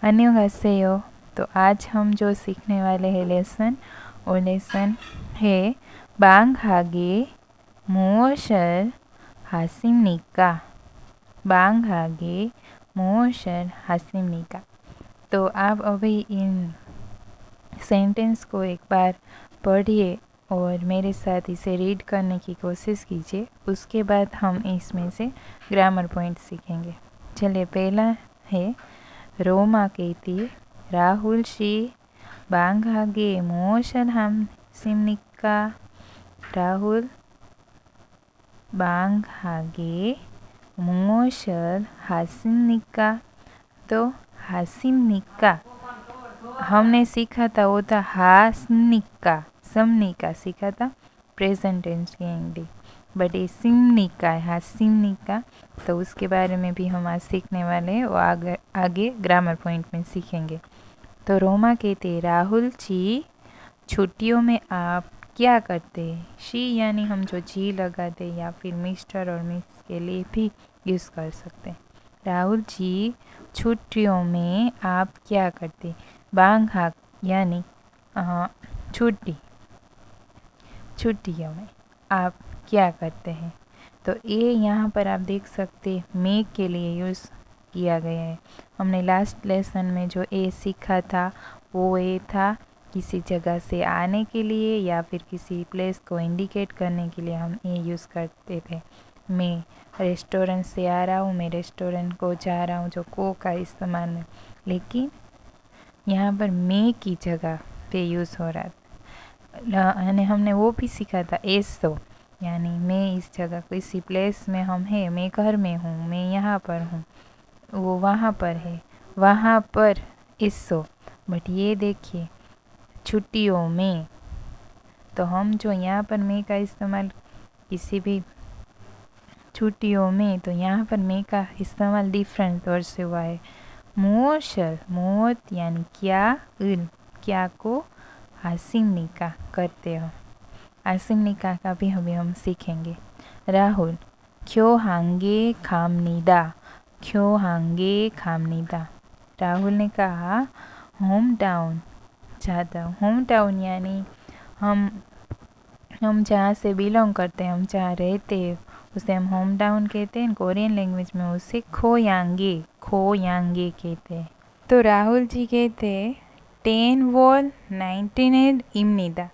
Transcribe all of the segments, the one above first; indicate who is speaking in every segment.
Speaker 1: अन्योहासेयो। तो आज हम जो सीखने वाले हैं लेसन, वो लेसन है बांग हागे मुओशर हासिमनिका। बांग हागे मुओशर हासिमनिका। तो आप अभी इन सेंटेंस को एक बार पढ़िए और मेरे साथ इसे रीड करने की कोशिश कीजिए। उसके बाद हम इसमें से ग्रामर पॉइंट सीखेंगे। चलिए, पहला है रोमा कहती राहुल शी बांग हागे मोशन हम सिमनिका। राहुल बांग हागे मोशल हासिमनिका। तो हासिमनिका हमने सीखा था, वो था हासनिका, समनिका सीखा था प्रेजेंट टेंस की इंग्लिश। बट ये सिमनिका है, हासिमनिका। तो उसके बारे में भी हम आज सीखने वाले हैं, वो आगे ग्रामर पॉइंट में सीखेंगे। तो रोमा कहते राहुल जी छुट्टियों में आप क्या करते हैं। शी यानी हम जो जी लगाते या फिर मिस्टर और मिस के लिए भी यूज़ कर सकते हैं। राहुल जी छुट्टियों में आप क्या करते। बांग हाक यानी छुट्टी, छुट्टियों में आप क्या करते हैं। तो ये यहाँ पर आप देख सकते मे के लिए यूज़ किया गया है। हमने लास्ट लेसन में जो ए सीखा था वो ए था किसी जगह से आने के लिए या फिर किसी प्लेस को इंडिकेट करने के लिए हम ए यूज़ करते थे। मैं रेस्टोरेंट से आ रहा हूँ, मैं रेस्टोरेंट को जा रहा हूँ, जो को का इस्तेमाल है। लेकिन यहाँ पर मैं की जगह पे यूज़ हो रहा था। हमने वो भी सीखा था एसो, यानी मैं इस जगह किसी प्लेस में हम है, मैं घर में हूँ, मैं यहाँ पर हूँ, वो वहाँ पर है, वहाँ पर एसो। बट ये देखिए छुट्टियों में, तो हम जो यहाँ पर मैं का इस्तेमाल किसी भी छुट्टियों में, तो यहाँ पर मैं का इस्तेमाल डिफरेंट तौर से हुआ है। मुओशल मौत यानी क्या, इल क्या को हासिमनिका करते हो। हासिमनिका का भी अभी हम सीखेंगे। राहुल क्यों हांगे खामनीदा। क्यों हांगे खामनीदा। राहुल ने कहा होम टाउन जाता हूँ। होम टाउन यानी हम जहाँ से बिलोंग करते हैं, हम जहाँ रहते हैं, उसे हम होम टाउन कहते हैं। कोरियन लैंग्वेज में उसे खोयांगे, खोयांगे कहते हैं। तो राहुल जी कहते हैं 10 वॉल 19 इमनिदा।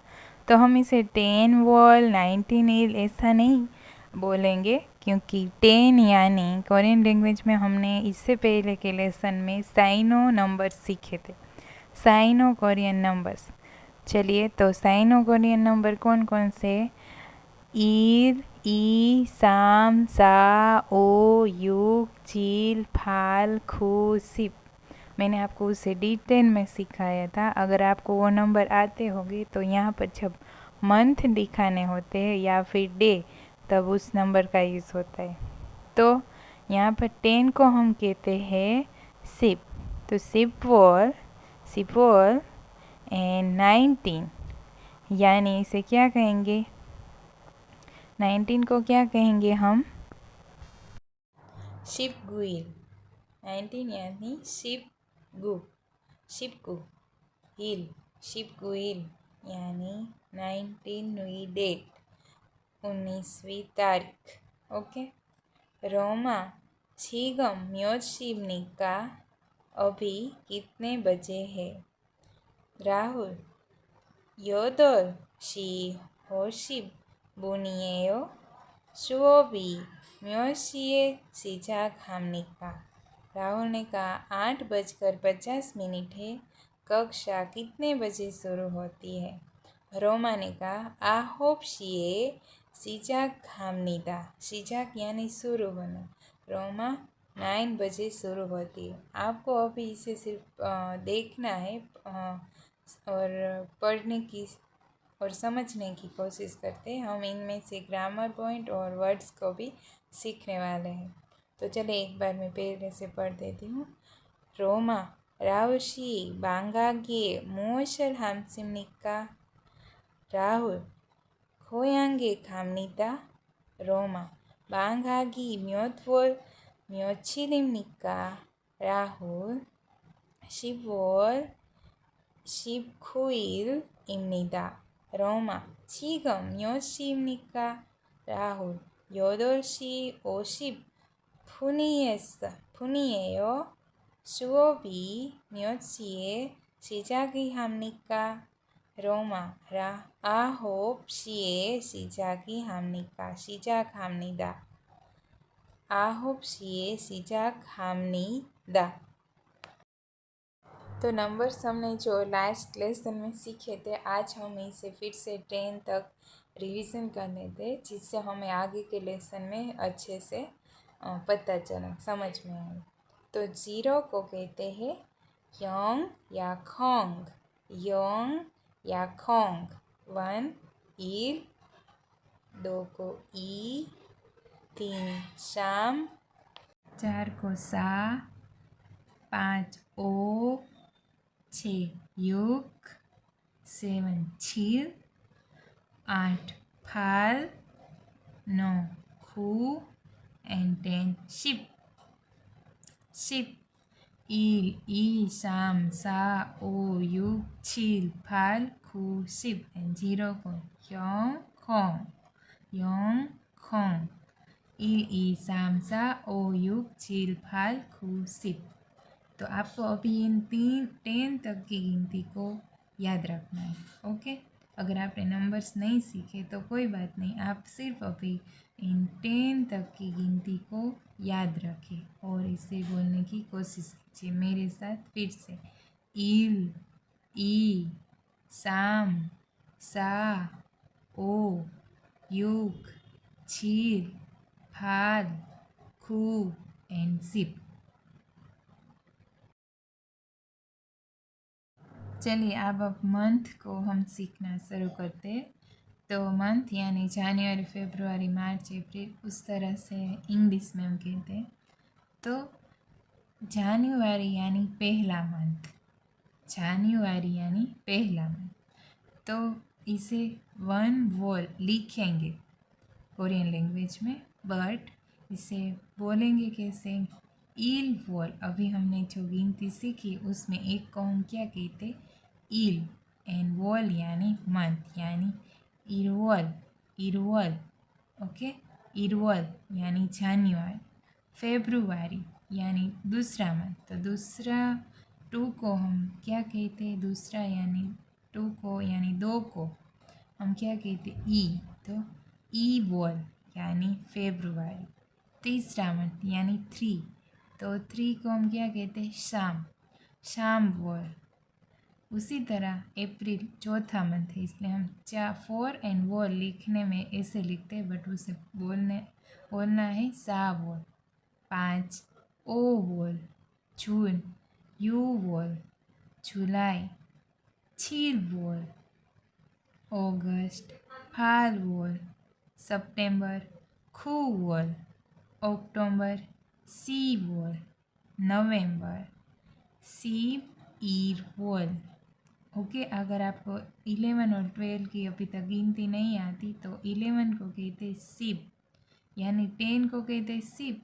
Speaker 1: तो हम इसे 10 वॉल 19 ऐसा नहीं बोलेंगे, क्योंकि 10 यानी कोरियन लैंग्वेज में हमने इससे पहले के लेसन में साइनो नंबर सीखे थे, साइनो कोरियन नंबर्स। चलिए, तो साइनो कोरियन नंबर कौन कौन से। ईर, ई, साम, सा, ओ, युग, चील, फाल, खू, सिप। मैंने आपको उसे डिटेल में सिखाया था। अगर आपको वो नंबर आते होंगे तो यहाँ पर जब मंथ दिखाने होते हैं या फिर डे, तब उस नंबर का यूज़ होता है। तो यहाँ पर 10 को हम कहते हैं सिप। तो सिप वॉल एंड 19 यानी इसे क्या कहेंगे, 19 को क्या कहेंगे हम, शिपगुइल। 19 यानी शिपगु हिल, शिपगुइल यानी 19वीं डेट, 19वीं तारीख। ओके। रोमा छिगम म्योशिबनिका, अभी कितने बजे है। राहुल योदोल शी होशिब बुनिएयो, सुओबी म्योशिए सिजाक हमनिका। राहुल ने कहा 8:50 है, कक्षा कितने बजे शुरू होती है। रोमा ने कहा आहोपशिए सिजाक हमनिदा। सिजाक यानी शुरू होना। रोमा 9 बजे शुरू होती है। आपको अभी इसे सिर्फ देखना है और पढ़ने की और समझने की कोशिश करते हैं। हम इनमें से ग्रामर पॉइंट और वर्ड्स को भी सीखने वाले हैं। तो चलिए एक बार मैं पहले से पढ़ देती हूँ। रोमा राउशी बांगागे मोशल हमसिमनिका। राहुल खोयांगे खामनीता। रोमा बांगागी म्योथवोल म्योचिलिमनिका। राहुल 10월 19일입니다. 로마 지금 몇 시입니까? 라훌 8시 50분이에요. 수업이 몇 시에 시작이 합니까? 로마 9시에 시작합니다. 9시에 시작합니다. तो नंबर्स हमने जो लास्ट लेसन में सीखे थे, आज हम इसे फिर से 10 तक रिवीजन कर लेते हैं, जिससे हमें आगे के लेसन में अच्छे से पता चले, समझ में आए। तो 0 को कहते हैं योंग या खोंग, योंग या खोंग। 1 ईल, 2 को ई, 3 शाम, 4 को सा, 5 ओ, 6 युग, 7 छील, 8 फाल, 9 खू एंड 10 शिप। ईल, ई, शाम, सा, ओ, युग, छील, फाल, खू, शिप। एंड 0 को योंग खोंग, ईल, ई, शाम, सा, ओ, युग, छील, फाल, खू, शिप। तो आपको अभी इन 10 तक की गिनती को याद रखना है। ओके, अगर आपने नंबर्स नहीं सीखे तो कोई बात नहीं, आप सिर्फ अभी इन 10 तक की गिनती को याद रखें और इसे बोलने की कोशिश कीजिए मेरे साथ फिर से। ईल, ई, शाम, सा, ओ, युग, छील, फाल, खू एंड सिप। चलिए अब मंथ को हम सीखना शुरू करते हैं। तो मंथ यानी जनवरी, फरवरी, मार्च, अप्रैल, उस तरह से इंग्लिश में हम कहते हैं। तो जनवरी यानी पहला मंथ, जनवरी यानी पहला मंथ। तो इसे वन वॉल लिखेंगे कोरियन लैंग्वेज में, बट इसे बोलेंगे कैसे? ईल वॉल। अभी हमने जो गिनती सीखी उसमें एक को हम क्या कहते? ईल। एंड वॉल यानी मंथ यानी इरवल। ओके, इरवल यानी जनवरी। फेब्रुआरी यानी दूसरा मंथ। तो दूसरा 2 को हम क्या कहते हैं? दूसरा यानी 2 को यानी 2 को हम क्या कहते? ई। तो ई वॉल यानी फेब्रुआरी। तीसरा मंथ यानी 3, तो 3 को हम क्या कहते हैं? शाम वॉल। उसी तरह अप्रैल चौथा मंथ है, इसलिए हम 4 एंड वॉल लिखने में ऐसे लिखते हैं, बट उसे बोलना है सा वॉल। 5 ओ वॉल, जून, यू वॉल, जुलाई, छील वॉल, अगस्त, फाल वॉल, सितंबर, खू वॉल, अक्टूबर, सी वॉल, नवंबर, सीप ईर वॉल। ओके, अगर आपको 11 और 12 की अभी तक गिनती नहीं आती तो 11 को कहते हैं सिप, यानी 10 को कहते हैं सिप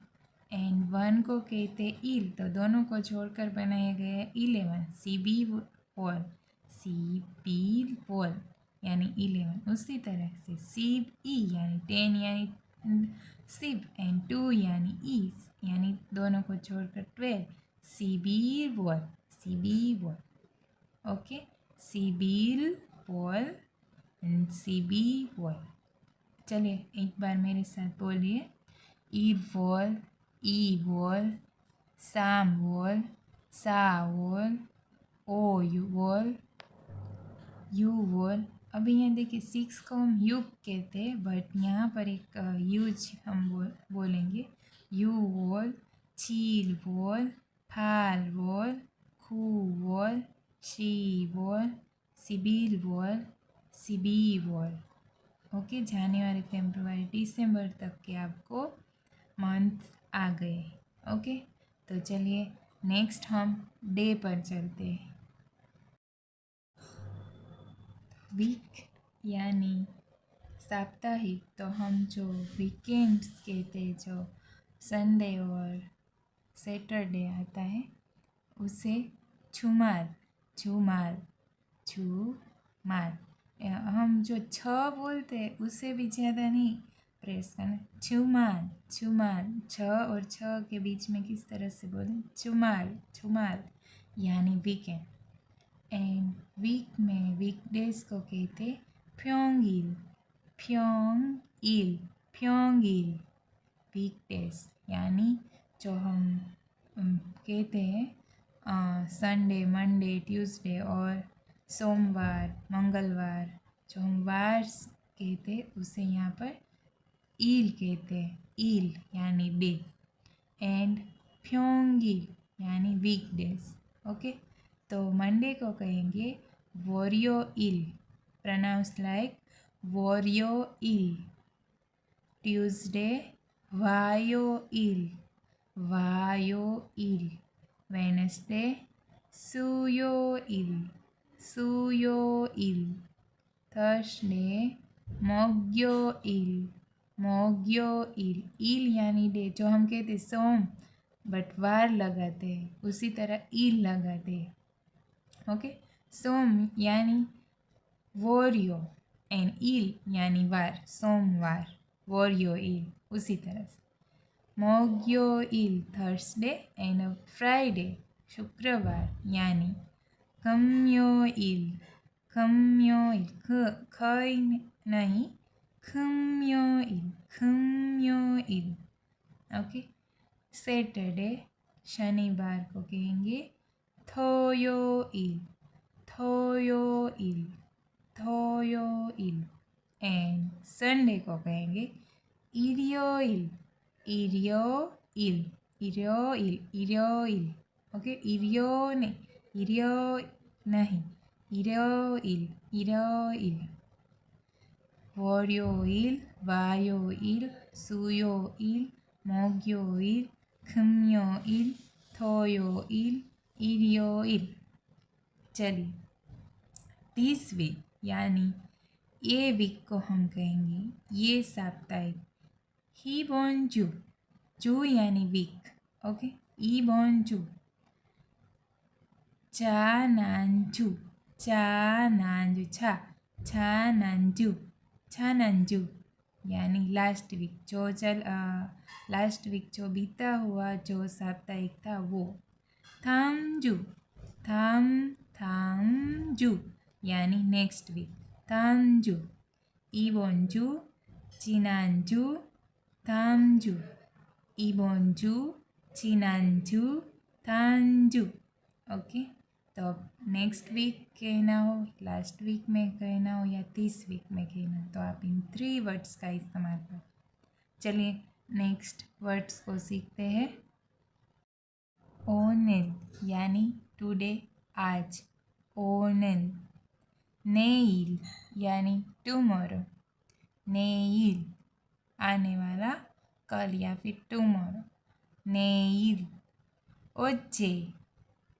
Speaker 1: एंड 1 को कहते हैं ईल। तो दोनों को जोड़कर बनाया गया है 11, सी बी वॉल, सी बी वॉल यानी 11। उसी तरह से सिप ई यानी 10 यानी सिप एंड 2 यानी ईस, यानी दोनों को जोड़कर 12, सी बी वॉल। ओके, सिबिल वॉल एंड सीबी वॉल। चलिए एक बार मेरे साथ बोलिए। ईद वॉल, ई वॉल, साम वॉल, सा वॉल, ओ यू वॉल, यू वॉल। अभी यहाँ देखिए 6 को हम युग कहते हैं, बट यहाँ पर एक यूज हम बोलेंगे यू वॉल, चील वॉल, फाल वॉल, खू वॉल, शी वॉल, सिबिल वॉल, सीबी वॉल। ओके, जनवरी, फरवरी, दिसंबर तक के आपको मंथ आ गए। ओके, तो चलिए नेक्स्ट हम डे पर चलते हैं। वीक यानी साप्ताहिक। तो हम जो वीकेंड्स कहते हैं, जो संडे और सैटरडे आता है, उसे छुमार छुमार छुमार। हम जो छ बोलते हैं उससे भी ज़्यादा नहीं प्रेस करना। छुमार छुमार, छ और छ के बीच में किस तरह से बोलें? छुमार छुमार यानी वीकेंड। एंड वीक में वीकडेज को कहते फ्योंगिल फ्योंगिल फ्योंगिल। वीकडेज यानी जो हम कहते हैं संडे, मंडे, ट्यूसडे और सोमवार, मंगलवार, जो हम वार कहते हैं उसे यहाँ पर ईल कहते हैं। ईल यानी डे। एंड फ्योंगिल यानी वीकडेज। ओके, तो मंडे को कहेंगे वोरियो इल, प्रोनाउंस लाइक वोरियो इल। ट्यूसडे वायो इल, वायो इल। वेनसडे सुयो इल, सुयो इल। थर्सडे मोग्यो इल, मोग्यो इल। इल यानी डे, जो हम कहते सोम बट वार लगाते हैं उसी तरह इल लगाते हैं। ओके, सोम यानी वोरियो एंड इल यानी वार, सोमवार, वोरियो इल उसी तरह से। मोग्यो इल थर्सडे एंड फ्राइडे शुक्रवार यानी खम्यो इल, खम्यो इल, ख नहीं खम्यो इल, खम्यो इल। ओके, सैटरडे शनिवार को कहेंगे थोयो इल, थोयो इल, थोयो इल। एंड संडे को कहेंगे इरियो इल, इरियो इल, इरियो इल, इरियो इल। ओके, इरियो नहीं, इरियो नहीं, इरियो इल, इरियो इल। वोरियो इल, वायो इल, सुयो इल, मोग्यो इल, खम्यो इल, थोयो इल, इरियो इल। चलिए, दिस वीक यानी ये वीक को हम कहेंगे ये साप्ताहिक हिबोंजू। जू यानी वीक। ओके, इबोंजू। चानांजू, चानांजू, छानांजू, छानांजू यानी लास्ट वीक, जो लास्ट वीक जो बीता हुआ जो साप्ताहिक था वो। थामजू, थामजू यानी नेक्स्ट वीक, थामजू। इबोंजू, चिनांजू, थामजू, इबोंजू, चिनांजू, थामजू। ओके, तो नेक्स्ट वीक कहना हो, लास्ट वीक में कहना हो या 30 वीक में कहना हो तो आप इन 3 वर्ड्स का इस्तेमाल करें। चलिए नेक्स्ट वर्ड्स को सीखते हैं। ओनेल यानी टुडे, आज, ओनेल। नेइल यानी टुमारो, नेइल आने वाला, कल या फिर टुमारो, नेइल। ओजे,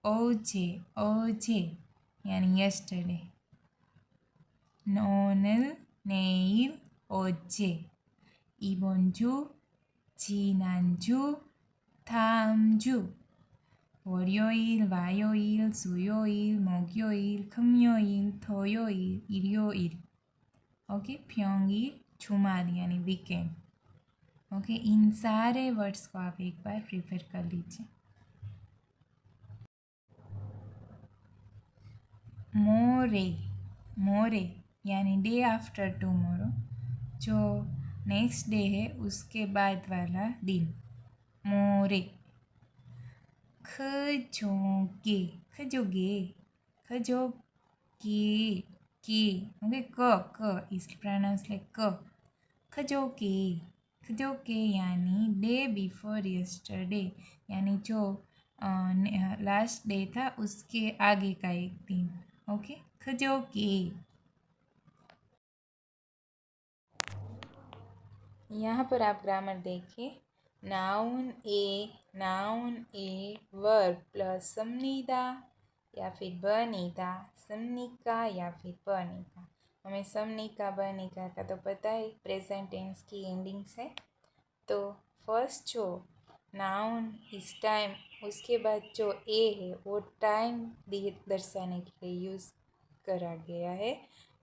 Speaker 1: ओजे, ओजे यानी यस्टरडे, ओनेल, नेइल, ओजे। इबोंजू, 지난주, 다음주, 월요일, 화요일, 수요일, 목요일, 금요일, 토요일, 일요일। ओके, 평일, जुमार यानी वीकेंड। ओके, इन सारे वर्ड्स को आप एक बार प्रिपेयर कर लीजिए। मोरे, मोरे यानी डे आफ्टर टुमारो, जो नेक्स्ट डे है उसके बाद वाला दिन, मोरे। खजोगे, खजोगे, खजोगे, के। ओके, क इस प्रोनाउंस लाइक क। खजोगे, खजोगे यानी डे बिफोर यस्टरडे, यानी जो लास्ट डे था उसके आगे का एक दिन। ओके, खजोगे। यहाँ पर आप ग्रामर देखिए। नाउन ए वर्ब प्लस समनीदा या फिर बनीदा, समनिका या फिर बनिका। हमें समनिका बनिका का तो पता है, प्रेजेंट टेंस की एंडिंग से। तो फर्स्ट जो नाउन इस टाइम उसके बाद जो ए है वो टाइम दर्शाने के लिए यूज़ करा गया है।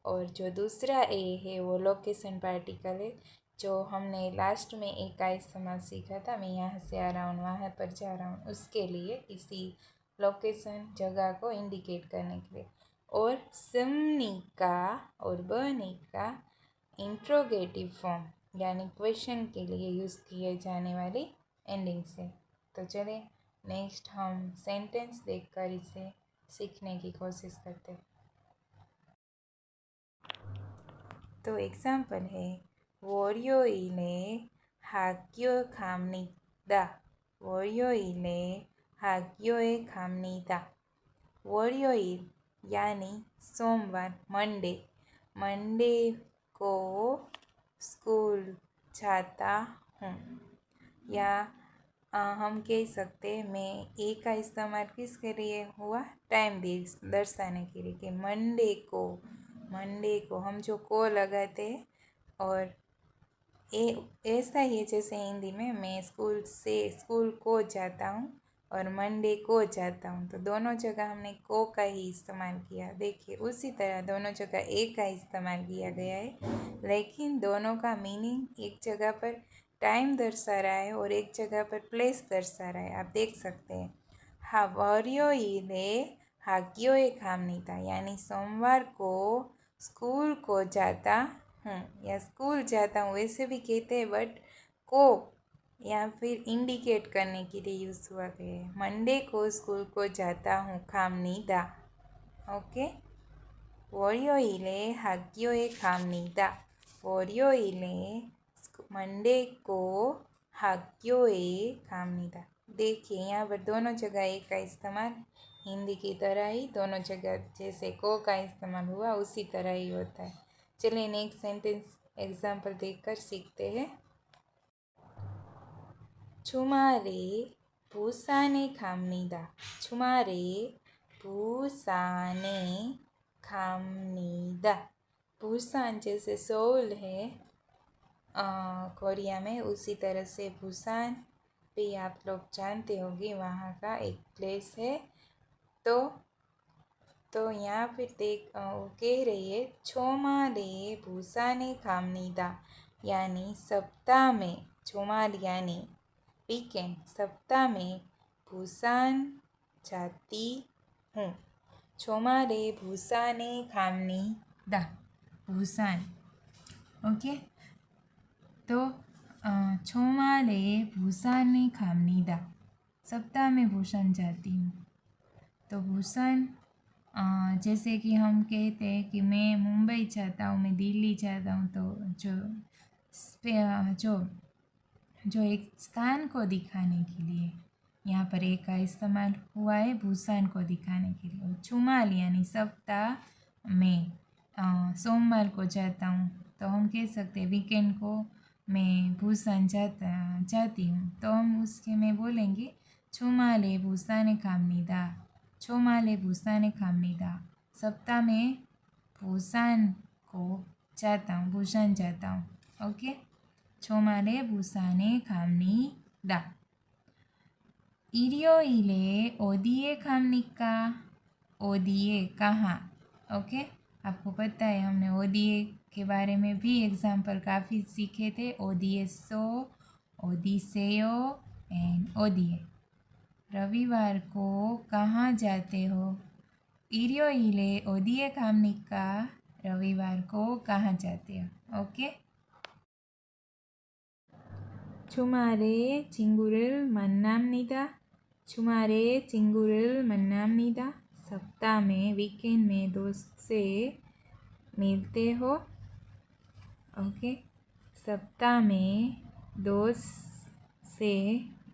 Speaker 1: और जो दूसरा ए है वो लोकेशन पार्टिकल है, जो हमने लास्ट में ए का इस्तेमाल सीखा था, मैं यहाँ से आ रहा हूँ वहाँ पर जा रहा हूँ, उसके लिए किसी लोकेशन जगह को इंडिकेट करने के लिए। और समनिका और बनिका इंट्रोगेटिव फॉर्म यानी क्वेश्चन के लिए यूज़ किए जाने वाली एंडिंग से। तो चलिए नेक्स्ट हम सेंटेंस देखकर इसे सीखने की कोशिश करते हैं। तो एग्जाम्पल है 월요일에 학교 갑니다. 월요일에 학교에 갑니다. 월요일 यानी सोमवार, मंडे को स्कूल जाता हूँ। या हम कह सकते हैं मैं ए का इस्तेमाल किसके लिए हुआ, टाइम दर्शाने के लिए, कि मंडे को हम जो को लगाते हैं और ऐसा ही है जैसे हिंदी में मैं स्कूल को जाता हूँ और मंडे को जाता हूँ, तो दोनों जगह हमने को का ही इस्तेमाल किया। देखिए उसी तरह दोनों जगह ए का इस्तेमाल किया गया है, लेकिन दोनों का मीनिंग एक जगह पर टाइम दर्शा रहा है और एक जगह पर प्लेस दर्शा रहा है। आप देख सकते हैं 월요일에 학교에 갑니다 यानी सोमवार को स्कूल को जाता हूँ या स्कूल जाता हूँ वैसे भी कहते हैं, बट को या फिर इंडिकेट करने के लिए यूज़ हुआ गया है। मंडे को स्कूल को जाता हूँ 갑니다। ओके, 월요일에 학교에 갑니다. 월요일에 मंडे को 학교에 갑니다। देखिए यहाँ पर दोनों जगह एक का इस्तेमाल हिंदी की तरह ही दोनों जगह जैसे को का इस्तेमाल हुआ उसी तरह ही होता है। चलिए नेक्स्ट सेंटेंस एग्जाम्पल देखकर सीखते हैं। 주말에 부산에 갑니다. 주말에 부산에 갑니다। 부산 जैसे सोल है कोरिया में, उसी तरह से बुसान भी आप लोग जानते होंगे वहाँ का एक प्लेस है। तो यहाँ पे वो कह रही है 주말에 부산에 갑니다 यानी सप्ताह में, 주말 यानी वीकेंड, सप्ताह में बुसान जाती हूँ। 주말에 부산에 갑니다। Busan, okay. तो 주말에 부산에 갑니다, सप्ताह में बुसान जाती हूँ। तो बुसान जैसे कि हम कहते हैं कि मैं मुंबई जाता हूँ, मैं दिल्ली जाता हूँ, तो जो एक स्थान को दिखाने के लिए यहाँ पर एक का इस्तेमाल हुआ है बुसान को दिखाने के लिए। और जुमाल यानी सप्ताह में सोमवार को जाता हूँ, तो हम कह सकते हैं वीकेंड को मैं बुसान जाती हूँ, तो हम उसके में बोलेंगे 주말에 부산에 갑니다। 주말에 부산에 갑니다, सप्ताह में बुसान को जाता हूँ, बुसान जाता हूँ। ओके, 주말에 부산에 갑니다। 일요일에 어디에 갑니까? 어디에 कहाँ। ओके, आपको पता है हमने ओडीए के बारे में भी एग्जाम्पल काफ़ी सीखे थे, ओडीएसओ, ओडिसेयो एंड ओडीए। रविवार को कहाँ जाते हो? 일요일에 어디에 갑니까? रविवार को कहाँ जाते हो? ओके, 주말에 친구를 만납니다। 주말에 친구를 만납니다, सप्ताह में वीकेंड में दोस्त से मिलते हो। ओके, सप्ताह में दोस्त से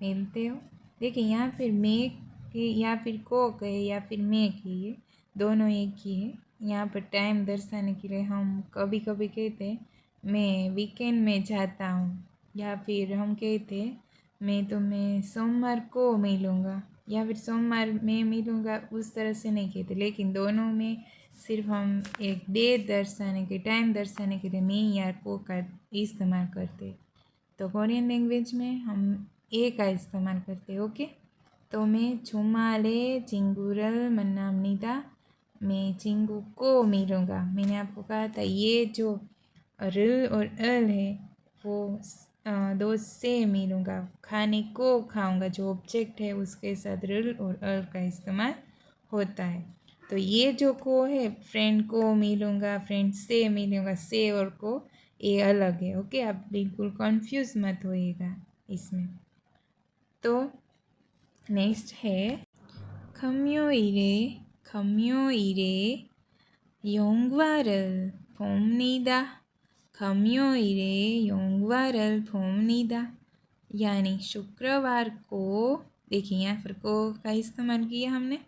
Speaker 1: मिलते हो। देखिए यहाँ फिर मैं की या फिर को कहे या फिर मैं की है, दोनों एक ही है। यहाँ पर टाइम दर्शाने के लिए हम कभी कभी कहते हैं मैं वीकेंड में जाता हूँ, या फिर हम कहते हैं मैं तुम्हें सोमवार को मिलूँगा, या फिर सोमवार में मिलूँगा, उस तरह से नहीं कहते। लेकिन दोनों में सिर्फ हम एक डेट दर्शाने के, टाइम दर्शाने के लिए मैं या को का इस्तेमाल करते। तो कोरियन लैंग्वेज में हम ए का इस्तेमाल करते हैं। ओके, तो मैं चुमाले चिंगुरल मन्नामनीदा मैं चिंगू को मिलूँगा। मैंने आपको कहा था ये जो रिल और अल है वो दो से मिलूँगा। खाने को खाऊंगा जो ऑब्जेक्ट है उसके साथ रिल और अल का इस्तेमाल होता है। तो ये जो को है फ्रेंड को मिलूँगा, फ्रेंड से मिलूँगा, से और को ये अलग है। ओके, आप बिल्कुल कंफ्यूज मत होइएगा इसमें। तो नेक्स्ट है 금요일에 영화를 봅니다. 금요일에 영화를 봅니다। यानी शुक्रवार को, देखिए यहाँ पर को का इस्तेमाल किया हमने।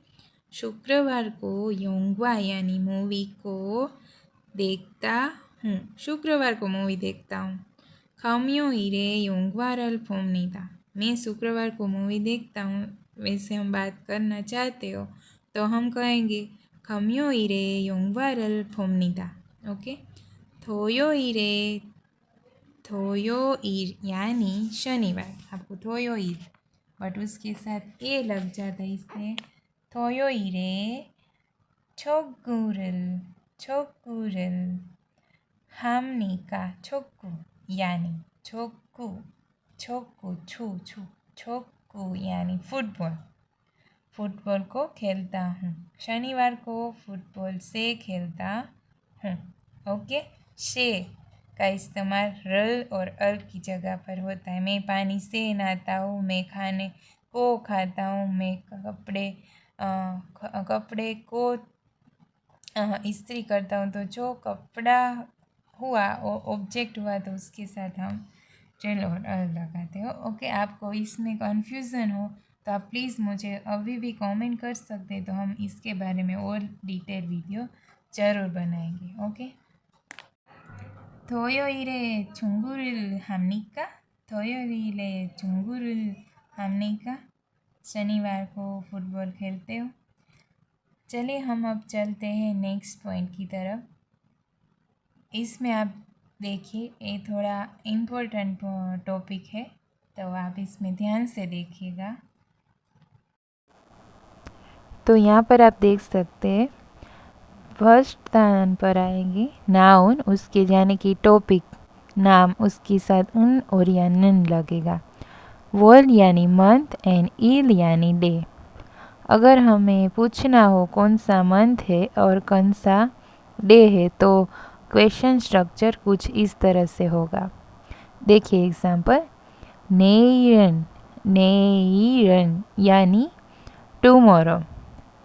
Speaker 1: शुक्रवार को योंगवा यानी मूवी को देखता हूँ। शुक्रवार को मूवी देखता हूँ। 금요일에 영화를 봅니다। मैं शुक्रवार को मूवी देखता हूँ। वैसे हम बात करना चाहते हो तो हम कहेंगे 금요일에 영화를 봅니다। ओके, 토요일 यानी शनिवार, आपको 토요일 बट उसके साथ ए लग जाता है इसलिए 토요일에 축구를 합니까? 축구 यानी 축구 यानी फुटबॉल को खेलता हूँ। शनिवार को फुटबॉल से खेलता हूँ। ओके, से का इस्तेमाल रल और अल की जगह पर होता है। मैं पानी से नहाता हूँ, मैं खाने को खाता हूँ, मैं कपड़े को इस्त्री करता हूँ। तो जो कपड़ा हुआ वो ऑब्जेक्ट हुआ तो उसके साथ हम चल और अल लगाते हो। ओके, आपको इसमें कन्फ्यूज़न हो तो आप प्लीज़ मुझे अभी भी कमेंट कर सकते हैं, तो हम इसके बारे में और डिटेल वीडियो ज़रूर बनाएंगे। ओके, 토요일에 축구를 합니까? 토요일에 축구를 합니까? शनिवार को फुटबॉल खेलते हो। चलिए हम अब चलते हैं नेक्स्ट पॉइंट की तरफ। इसमें आप देखिए ये थोड़ा इम्पोर्टेंट टॉपिक है, तो आप इसमें ध्यान से देखिएगा। तो यहाँ पर आप देख सकते हैं फर्स्ट स्थान पर आएंगे नाउन, उसके यानी कि टॉपिक नाम, उसके साथ उन और या नन लगेगा। वर्ड यानी मंथ एंड इल यानी डे। अगर हमें पूछना हो कौन सा मंथ है और कौन सा डे है तो क्वेश्चन स्ट्रक्चर कुछ इस तरह से होगा। देखिए एग्जाम्पल, नेइरन यानी टुमारो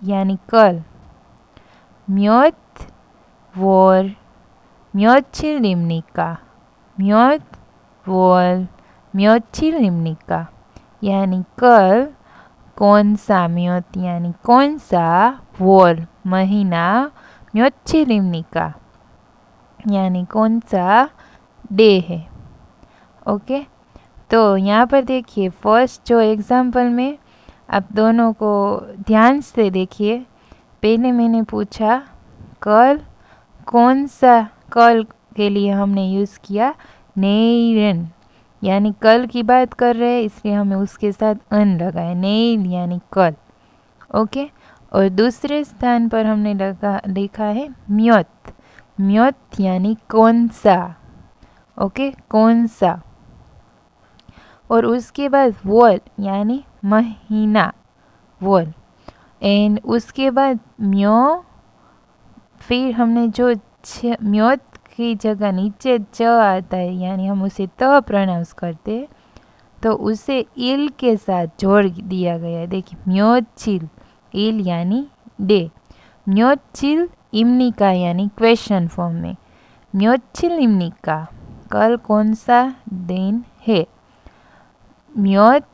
Speaker 1: यानी कल। 몇 월 며칠입니까? 몇 월 며칠입니까? यानी कल कौन सा, 몇 यानी कौन सा, 월 महीना, 며칠입니까 यानी कौन सा डे है। ओके, तो यहाँ पर देखिए फर्स्ट जो एग्जाम्पल में आप दोनों को ध्यान से देखिए। पहले मैंने पूछा कल कौन सा, कल के लिए हमने यूज़ किया नेइरन यानी कल की बात कर रहे हैं इसलिए हमें उसके साथ अन लगाए, नेइल यानी कल। ओके, और दूसरे स्थान पर हमने लिखा है म्योत यानी कौन सा। ओके, कौन सा। और उसके बाद वोल यानी महीना, वोल। एंड उसके बाद म्यो, फिर हमने जो म्योत की जगह नीचे च आता है यानी हम उसे त प्रोनाउंस करते हैं तो उसे इल के साथ जोड़ दिया गया है। देखिए म्योचिल, इल यानी डे, म्योचिल इम्निका यानी क्वेश्चन फॉर्म में, म्योचिल इम्निका कल कौन सा दिन है, म्योत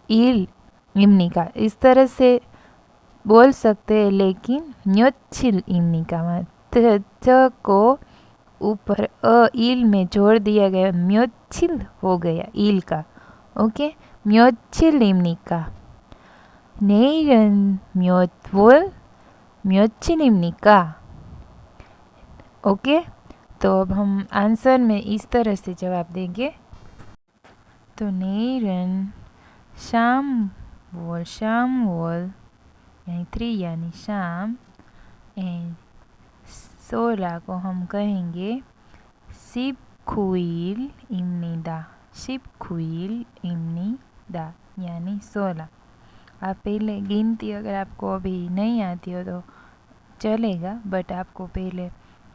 Speaker 1: इल इम्निका इस तरह से बोल सकते हैं, लेकिन म्योचिल इम्निका में च को ऊपर इल में जोड़ दिया गया, म्योचिल हो गया इल का। ओके, म्योचिल इम्निका। 내일은 며칠입니까? ओके, तो अब हम आंसर में इस तरह से जवाब देंगे। तो 내일은 शाम वोल शाम वोल यानी 3 यानी शाम। एंड 16 को हम कहेंगे सिपखुईल इमनीदा, सिपखुईल इमनीदा यानी 16। आप पहले गिनती अगर आपको अभी नहीं आती हो तो चलेगा, बट आपको पहले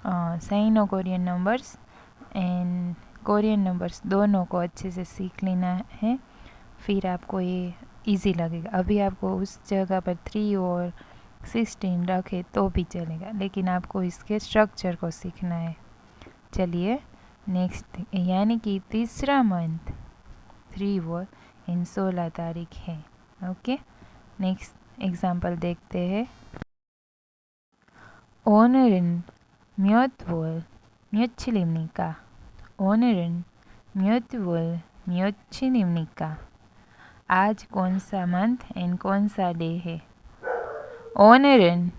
Speaker 1: Sino Korean numbers and Korean numbers दोनों को अच्छे से सीख लेना है, फिर आपको ये इजी लगेगा। अभी आपको उस जगह पर 3 और 16 रखे तो भी चलेगा, लेकिन आपको इसके स्ट्रक्चर को सीखना है। चलिए नेक्स्ट, यानी कि तीसरा मंथ 3 और इन 16 तारीख है। ओके, नेक्स्ट एग्जाम्पल देखते हैं। 오늘은 몇 월 며칠입니까? 오늘은 몇 월 며칠입니까? आज कौन सा मंथ एंड कौन सा डे है? 오늘은,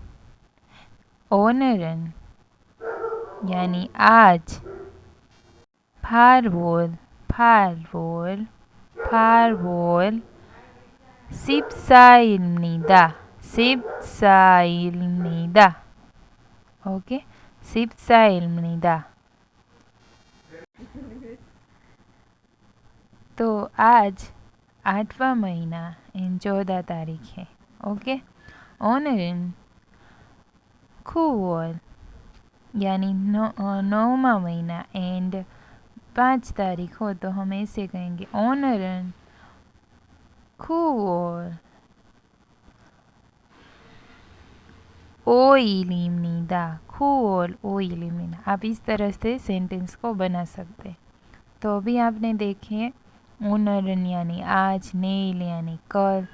Speaker 1: 오늘은 यानी आज। 8월, 8월, 8월 14일입니다. 14일입니다. ओके, 14일입니다। तो आज 8वां महीना इन 14 तारीख है। ओके, 오늘은 9월 यानी 9वां महीना एंड 5 तारीख हो तो हम ऐसे कहेंगे 오늘은 9월 5일입니다। 9월 5일입니다। आप इस तरह से सेंटेंस को बना सकते हैं। तो अभी आपने देखे ओनरन यानी आज, नेल यानी कल।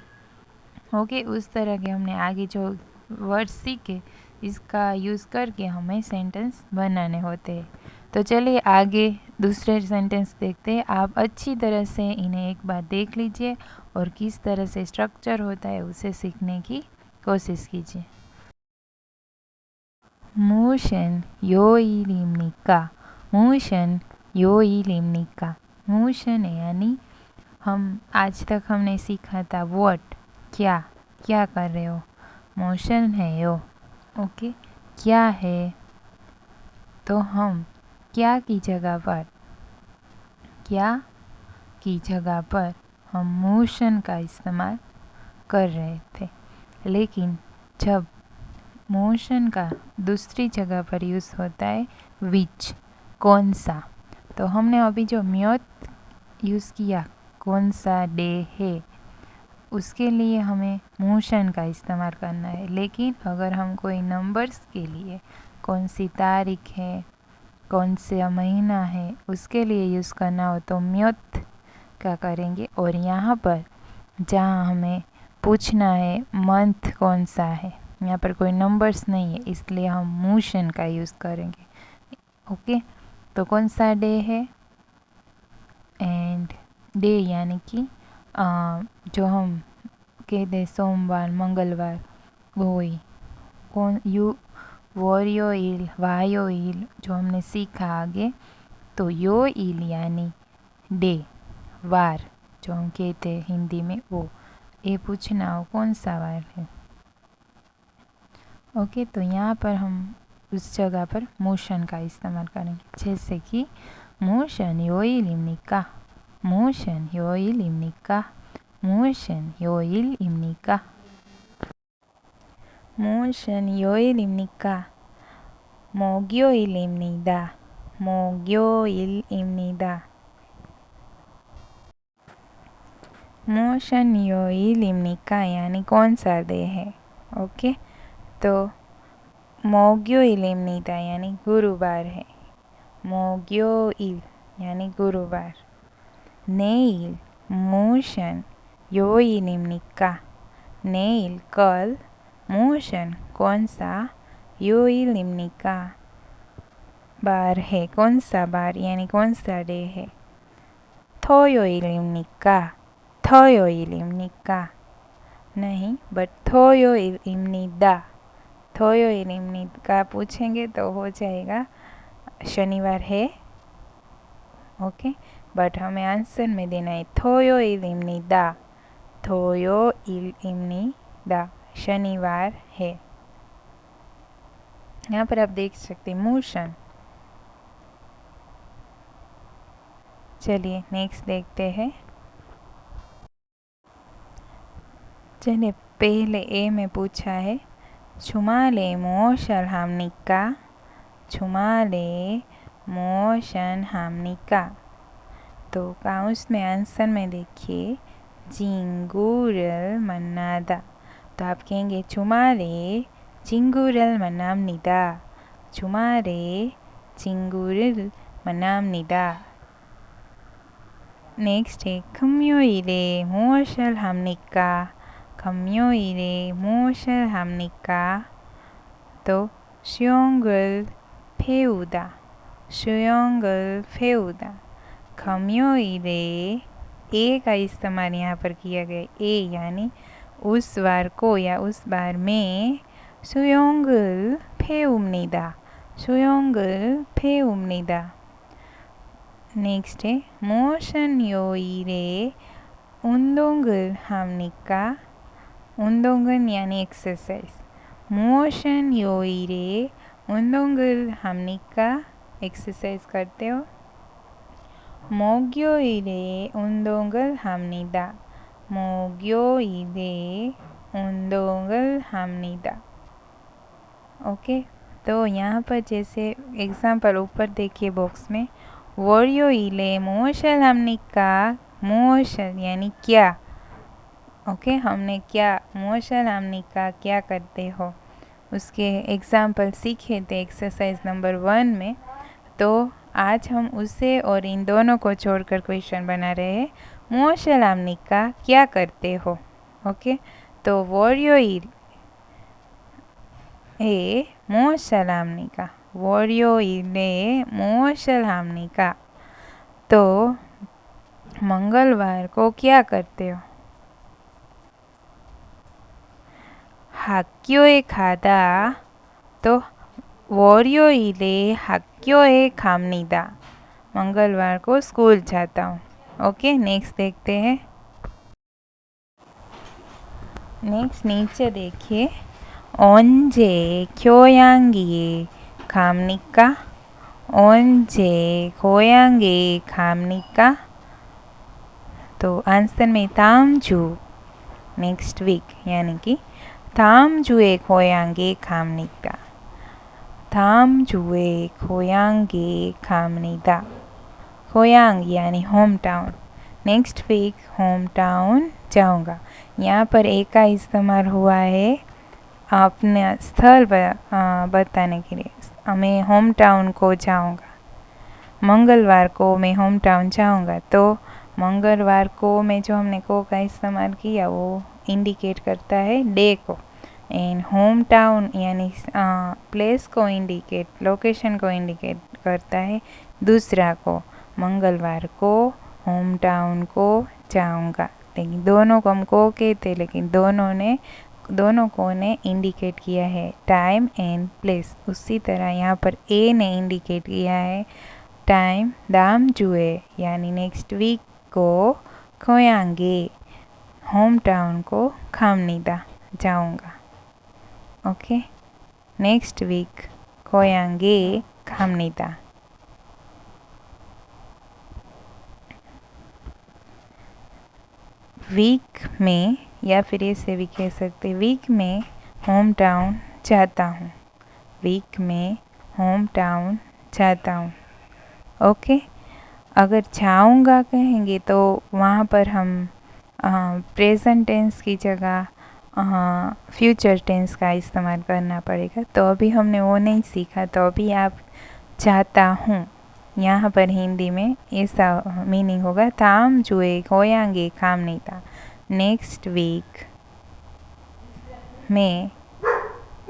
Speaker 1: ओके, उस तरह के हमने आगे जो वर्ड सीखे इसका यूज़ करके हमें सेंटेंस बनाने होते हैं। तो चलिए आगे दूसरे सेंटेंस देखते हैं। आप अच्छी तरह से इन्हें एक बार देख लीजिए और किस तरह से स्ट्रक्चर होता है उसे सीखने की कोशिश कीजिए। 무슨 요일입니까? 무슨 요일입니까? मुशन यानी हम आज तक हमने सीखा था व्हाट, क्या, क्या कर रहे हो। मोशन है यो। ओके, क्या है तो हम क्या की जगह पर, क्या की जगह पर हम मोशन का इस्तेमाल कर रहे थे, लेकिन जब मोशन का दूसरी जगह पर यूज़ होता है विच, कौन सा। तो हमने अभी जो म्योत यूज़ किया कौन सा डे है, उसके लिए हमें मोशन का इस्तेमाल करना है। लेकिन अगर हम कोई नंबर्स के लिए कौन सी तारीख है, कौन सा महीना है, उसके लिए यूज़ करना हो तो म्योत का करेंगे। और यहाँ पर जहाँ हमें पूछना है मंथ कौन सा है, यहाँ पर कोई नंबर्स नहीं है, इसलिए हम मोशन का यूज़ करेंगे। ओके, तो कौन सा डे है एंड डे यानी कि जो हम कहते हैं सोमवार, मंगलवार, वही कौन यू वोयोइल, वायोइल जो हमने सीखा आगे। तो योइल यानी डे, वार जो हम कहते हैं हिंदी में, वो ये पूछना हो कौन सा वार है। ओके, तो यहाँ पर हम उस जगह पर मोशन का इस्तेमाल करेंगे, जैसे कि मोशन 요일입니까? मोशन 요일입니까? मोशन 요일입니까? 모션 요일입니까? 목요일입니다. 목요일입니다. मोशन 요일입니까? यानी कौन सा डे है। ओके, तो 목요일입니다 यानी गुरुवार है। 목요일 यानी गुरुवार। नेल मोशन 요일입니까? नेल कल, मोशन कौन सा, 요일입니까 बार है, कौन सा बार यानी कौन सा डे है। 토요일입니까? 토요일입니까? नहीं, बट 토요일입니다। 토요일입니까 पूछेंगे तो हो जाएगा शनिवार है। ओके, बट हमें आंसर में देना है 토요일입니다। 토요일입니다. शनिवार है। यहाँ पर आप देख सकते हैं मोशन। चलिए नेक्स्ट देखते हैं। चलिए पहले ए में पूछा है 주말에 무엇을 합니까? 주말에 무엇을 합니까? तो काउंस में आंसर में देखिए 친구를 만나다। तो आप कहेंगे 주말에 친구를 만납니다। 주말에 친구를 만납니다। नेक्स्ट है 금요일에 무엇을 합니까? 금요일에 무엇을 합니까? तो 수영을 배우다। 수영을 배우다। 금요일에 ए का इस्तेमाल यहाँ पर किया गया। ए यानी उस बार को या उस बार में 수영을 배웁니다। 수영을 배웁니다। नेक्स्ट है 무엇은 요일에 운동을 합니까? 운동은 यानी एक्सरसाइज। 무엇은 요일에 운동을 합니까? एक्सरसाइज करते हो। 목요일에 운동을 합니다। 목요일에 운동을 합니다। ओके, तो यहाँ पर जैसे एग्जाम्पल ऊपर देखिए बॉक्स में 월요일에 무엇을 합니까? 무엇을 यानी क्या। ओके, हमने क्या 무엇을 합니까 क्या करते हो, उसके एग्जाम्पल सीखे थे एक्सरसाइज नंबर 1 में। तो आज हम उसे और इन दोनों को छोड़कर क्वेश्चन बना रहे हैं। 무엇을 합니까 क्या करते हो। ओके, तो 월요일에 무엇을 합니까? 월요일에 무엇을 합니까? तो मंगलवार को क्या करते हो? 학교에 가다। तो 월요일에 학교에 갑니다। मंगलवार को स्कूल जाता हूँ। ओके, नेक्स्ट देखते हैं। नेक्स्ट नीचे देखिए 언제 교양기에 갑니까? 언제 고향에 갑니까? तो आंसर में 다음 주 नेक्स्ट वीक यानी कि 다음 주에 고향에 갑니까? 다음 주에 고향에 갑니다। 고향 यानी home town. Next week home town जाऊंगा। यहाँ पर एक का इस्तेमाल हुआ है अपने स्थल बताने के लिए। मैं होम टाउन को जाऊंगा। मंगलवार को मैं होम टाउन जाऊंगा। तो मंगलवार को में जो हमने को का इस्तेमाल किया वो इंडिकेट करता है डे को। एंड होम टाउन यानी प्लेस को इंडिकेट, लोकेशन को इंडिकेट करता है दूसरा को। मंगलवार को होम टाउन को जाऊंगा। लेकिन दोनों को हम को कहते, लेकिन दोनों को ने इंडिकेट किया है टाइम एंड प्लेस। उसी तरह यहाँ पर ए ने इंडिकेट किया है टाइम दाम जुए यानी नेक्स्ट वीक को 고향에 होम टाउन को 갑니다 जाऊंगा। Okay, next week 고향에 갑니다। वीक में या फिर ऐसे भी कह सकते वीक में होम टाउन जाता हूँ। वीक में होम टाउन जाता हूँ। ओके, अगर जाऊँगा कहेंगे तो वहाँ पर हम प्रेजेंट टेंस की जगह फ्यूचर टेंस का इस्तेमाल करना पड़ेगा। तो अभी हमने वो नहीं सीखा। तो अभी आप जाता हूँ यहाँ पर हिंदी में ऐसा मीनिंग होगा 다음 주에 고향에 갑니다। नेक्स्ट वीक मैं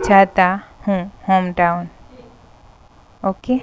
Speaker 1: जाता हूँ होम टाउन। ओके।